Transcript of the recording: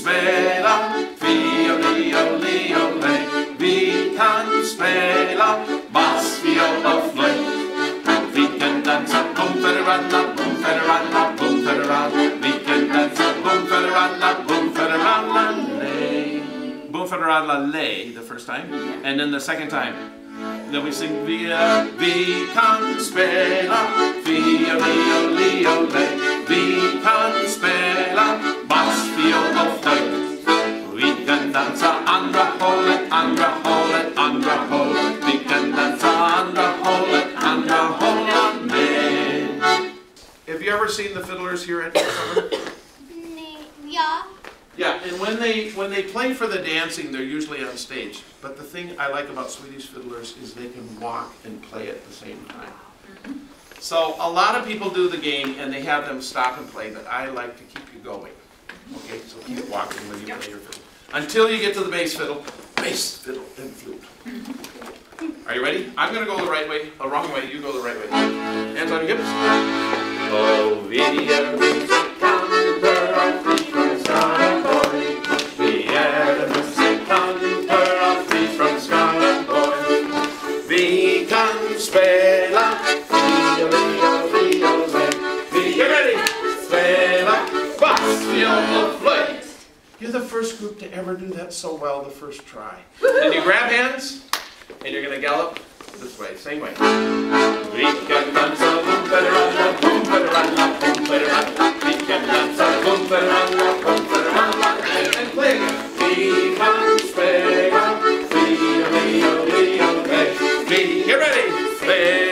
spela, fiol-li-o-li-o-lej. Vi kan spela bass, fiol och flöjt. Vi kan dansa bum-ferralla, bum-ferralla, bum-ferralla. Vi kan dansa bum-ferralla, bum-ferralla, lej. Bum-ferralla-lej the first time, and then the second time. Then we sing vi kan spela, fiol-li-o-li-o-lej. Vi kan spela bass, fiol och flöjt. Vi kan dansa andra hållet, andra hållet, andra hållet. Vi kan dansa andra hållet, andra hållet med. Have you ever seen the fiddlers here at Summer? Yeah. Yeah, and when they play for the dancing, they're usually on stage. But the thing I like about Swedish fiddlers is they can walk and play at the same time. So a lot of people do the game and they have them stop and play, but I like to keep you going. Okay, so keep walking when you play your fiddle. Until you get to the bass fiddle, and flute. Are you ready? I'm going to go the right way, the wrong way, you go the right way. Hands on your hips. Oh, video musikanter av fri från Skaraborg. Vi är musikanter av fri från Skaraborg. Vi kan spela fiol-li-o-li-o-lej. Vi är ready! Spela bass, fiol och flöjt. You're the first group to ever do that so well the first try. Then you grab hands, and you're going to gallop this way, same way. Vi kan dansa bum-ferralla, bum-ferralla, bum-ferralla. Vi kan dansa bum-ferralla, bum-ferralla, and play again. Vi kan spela, fiol-li-o-li-o-lej. Vi, get ready, spela.